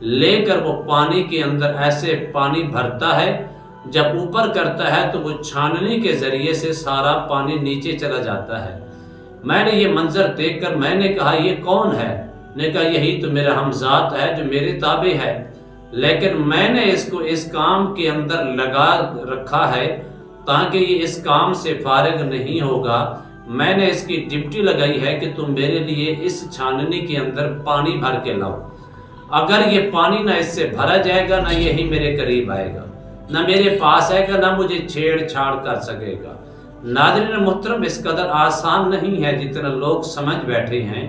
لے کر وہ پانی کے اندر ایسے پانی بھرتا ہے، جب اوپر کرتا ہے تو وہ چھاننی کے ذریعے سے سارا پانی نیچے چلا جاتا ہے۔ میں نے یہ منظر دیکھ کر میں نے کہا یہ کون ہے؟ نے کہا یہی تو میرا ہمذات ہے جو میرے تابع ہے، لیکن میں نے اس کو اس کام کے اندر لگا رکھا ہے تاکہ یہ اس کام سے فارغ نہیں ہوگا۔ میں نے اس کی ڈپٹی لگائی ہے کہ تم میرے لیے اس چھاننی کے اندر پانی بھر کے لاؤ۔ اگر یہ پانی نہ اس سے بھرا جائے گا، نہ یہی میرے قریب آئے گا، نہ میرے پاس آئے گا، نہ مجھے چھیڑ چھاڑ کر سکے گا۔ ناظرین محترم، اس قدر آسان نہیں ہے جتنا لوگ سمجھ بیٹھے ہیں۔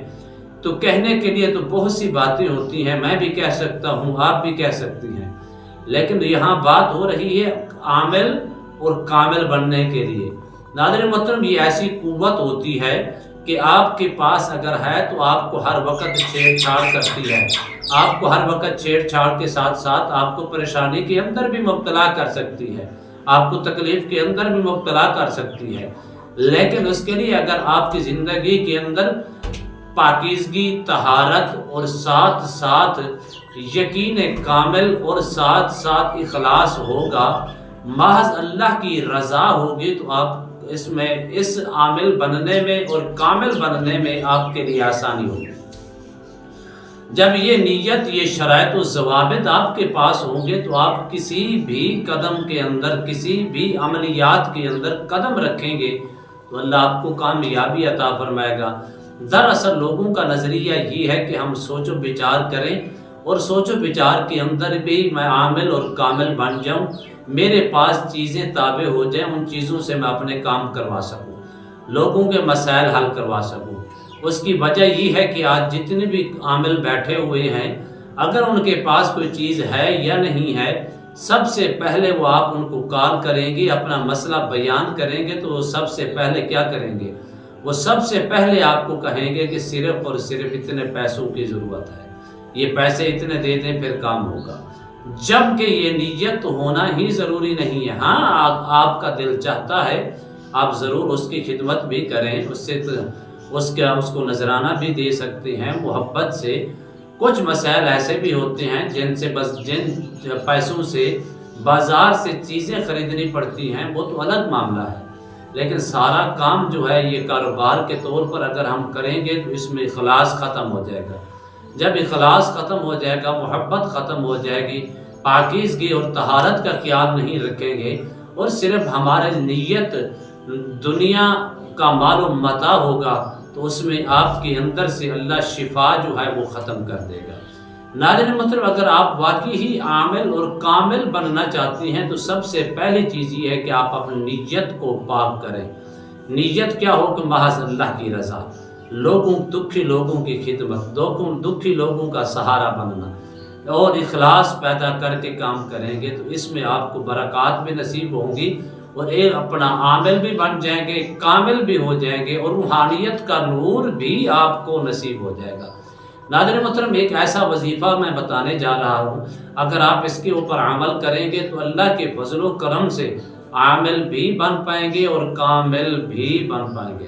تو کہنے کے لیے تو بہت سی باتیں ہوتی ہیں، میں بھی کہہ سکتا ہوں، آپ بھی کہہ سکتی ہیں، لیکن یہاں بات ہو رہی ہے عامل اور کامل بننے کے لیے۔ ناظرین محترم، یہ ایسی قوت ہوتی ہے کہ آپ کے پاس اگر ہے تو آپ کو ہر وقت چھیڑ چھاڑ کرتی ہے، آپ کو ہر وقت چھیڑ چھاڑ کے ساتھ ساتھ آپ کو پریشانی کے اندر بھی مبتلا کر سکتی ہے، آپ کو تکلیف کے اندر بھی مبتلا کر سکتی ہے۔ لیکن اس کے لیے اگر آپ کی زندگی کے اندر پاکیزگی، طہارت اور ساتھ ساتھ یقین کامل اور ساتھ ساتھ اخلاص ہوگا، محض اللہ کی رضا ہوگی، تو آپ اس عامل بننے میں اور کامل بننے میں آپ کے لیے آسانی ہوگی۔ جب یہ نیت، یہ شرائط و ضوابط آپ کے پاس ہوں گے تو آپ کسی بھی قدم کے اندر، کسی بھی عملیات کے اندر قدم رکھیں گے تو اللہ آپ کو کامیابی عطا فرمائے گا۔ دراصل لوگوں کا نظریہ یہ ہے کہ ہم سوچ و بچار کریں اور سوچ و بچار کے اندر بھی میں عامل اور کامل بن جاؤں، میرے پاس چیزیں تابع ہو جائیں، ان چیزوں سے میں اپنے کام کروا سکوں، لوگوں کے مسائل حل کروا سکوں۔ اس کی وجہ یہ ہے کہ آج جتنے بھی عامل بیٹھے ہوئے ہیں، اگر ان کے پاس کوئی چیز ہے یا نہیں ہے، سب سے پہلے وہ آپ ان کو کال کریں گے، اپنا مسئلہ بیان کریں گے تو وہ سب سے پہلے کیا کریں گے؟ وہ سب سے پہلے آپ کو کہیں گے کہ صرف اور صرف اتنے پیسوں کی ضرورت ہے، یہ پیسے اتنے دے دیں پھر کام ہوگا۔ جبکہ یہ نیت ہونا ہی ضروری نہیں ہے۔ ہاں، آپ کا دل چاہتا ہے آپ ضرور اس کی خدمت بھی کریں، اس کو نذرانہ بھی دے سکتے ہیں محبت سے۔ کچھ مسائل ایسے بھی ہوتے ہیں جن پیسوں سے بازار سے چیزیں خریدنی پڑتی ہیں، وہ تو الگ معاملہ ہے، لیکن سارا کام جو ہے یہ کاروبار کے طور پر اگر ہم کریں گے تو اس میں اخلاص ختم ہو جائے گا۔ جب اخلاص ختم ہو جائے گا، محبت ختم ہو جائے گی، پاکیزگی اور طہارت کا خیال نہیں رکھیں گے اور صرف ہمارے نیت دنیا کا مال و متاع ہوگا تو اس میں آپ کے اندر سے اللہ شفا جو ہے وہ ختم کر دے گا۔ ناظرین محترم، اگر آپ واقعی ہی عامل اور کامل بننا چاہتے ہیں تو سب سے پہلی چیز یہ ہے کہ آپ اپنی نیت کو پاک کریں۔ نیت کیا ہو کہ محض اللہ کی رضا، دکھی لوگوں کی خدمت، دکھی لوگوں کا سہارا بننا اور اخلاص پیدا کر کے کام کریں گے تو اس میں آپ کو برکات بھی نصیب ہوں گی اور ایک اپنا عامل بھی بن جائیں گے، کامل بھی ہو جائیں گے اور روحانیت کا نور بھی آپ کو نصیب ہو جائے گا۔ ناظرین محترم، ایک ایسا وظیفہ میں بتانے جا رہا ہوں، اگر آپ اس کے اوپر عمل کریں گے تو اللہ کے فضل و کرم سے عامل بھی بن پائیں گے اور کامل بھی بن پائیں گے۔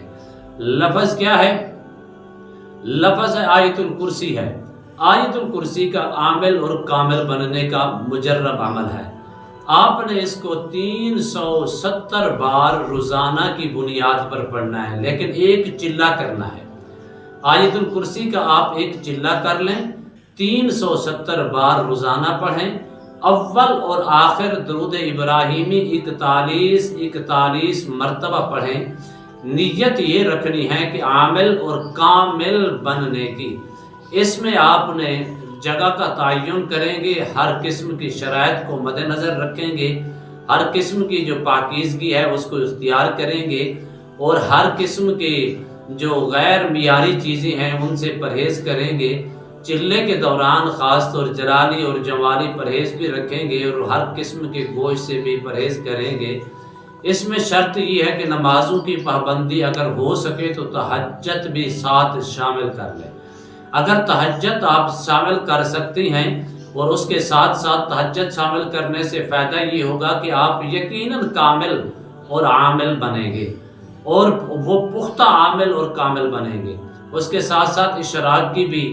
لفظ کیا ہے؟ لفظ آیت الکرسی ہے۔ آیت الکرسی کا عامل اور کامل بننے کا مجرب عمل ہے۔ آپ نے اس کو 370 بار روزانہ کی بنیاد پر پڑھنا ہے، لیکن ایک چلہ کرنا ہے۔ آیت الکرسی کا آپ ایک چلہ کر لیں، 370 بار روزانہ پڑھیں، اول اور آخر درود ابراہیمی 41 مرتبہ پڑھیں۔ نیت یہ رکھنی ہے کہ عامل اور کامل بننے کی۔ اس میں آپ نے جگہ کا تعین کریں گے، ہر قسم کی شرائط کو مد نظر رکھیں گے، ہر قسم کی جو پاکیزگی ہے اس کو اختیار کریں گے اور ہر قسم کے جو غیر معیاری چیزیں ہیں ان سے پرہیز کریں گے۔ چلے کے دوران خاص طور جلالی اور جوالی پرہیز بھی رکھیں گے اور ہر قسم کے گوشت سے بھی پرہیز کریں گے۔ اس میں شرط یہ ہے کہ نمازوں کی پابندی اگر ہو سکے تو تہجد بھی ساتھ شامل کر لیں۔ اگر تہجد آپ شامل کر سکتے ہیں اور اس کے ساتھ ساتھ تہجد شامل کرنے سے فائدہ یہ ہوگا کہ آپ یقیناً کامل اور عامل بنیں گے اور وہ پختہ عامل اور کامل بنیں گے۔ اس کے ساتھ ساتھ اشراق کی بھی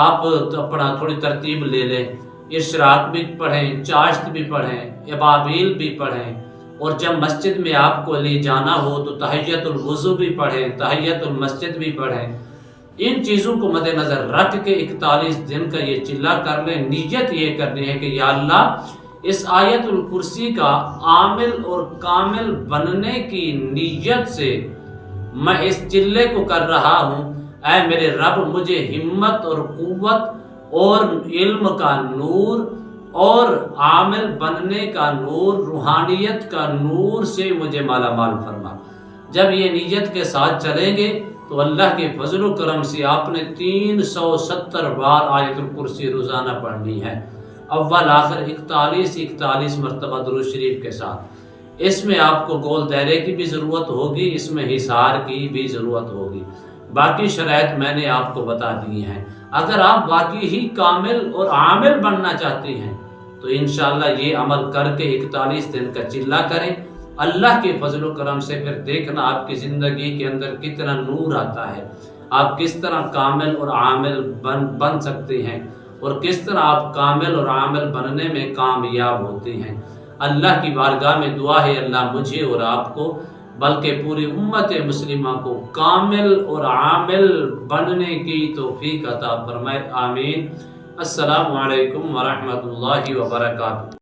آپ اپنا تھوڑی ترتیب لے لیں۔ اشراق بھی پڑھیں، چاشت بھی پڑھیں، ابابیل بھی پڑھیں، اور جب مسجد میں آپ کو لے جانا ہو تو تحیت الوضو بھی پڑھیں، تحیت المسجد بھی پڑھیں۔ ان چیزوں کو مد نظر رکھ کے 41 دن کا یہ چلہ کر لیں۔ نیت یہ کرنی ہے کہ یا اللہ اس آیت الکرسی کا عامل اور کامل بننے کی نیت سے میں اس چلے کو کر رہا ہوں۔ اے میرے رب مجھے ہمت اور قوت اور علم کا نور اور عامل بننے کا نور، روحانیت کا نور سے مجھے مالا مال فرما۔ جب یہ نیت کے ساتھ چلیں گے تو اللہ کے فضل و کرم سے آپ نے 370 بار آیت الکرسی روزانہ پڑھنی ہے، اول آخر 41 مرتبہ درود شریف کے ساتھ۔ اس میں آپ کو گول دائرے کی بھی ضرورت ہوگی، اس میں حصار کی بھی ضرورت ہوگی۔ باقی شرائط میں نے آپ کو بتا دی ہیں۔ اگر آپ باقی ہی کامل اور عامل بننا چاہتے ہیں تو انشاءاللہ یہ عمل کر کے 41 دن کا چلہ کریں۔ اللہ کے فضل و کرم سے پھر دیکھنا آپ کی زندگی کے اندر کتنا نور آتا ہے، آپ کس طرح کامل اور عامل بن سکتے ہیں، اور کس طرح آپ کامل اور عامل بننے میں کامیاب ہوتے ہیں۔ اللہ کی بارگاہ میں دعا ہے اللہ مجھے اور آپ کو بلکہ پوری امت مسلمہ کو کامل اور عامل بننے کی توفیق عطا فرمائے، آمین۔ السلام علیکم ورحمۃ اللہ وبرکاتہ۔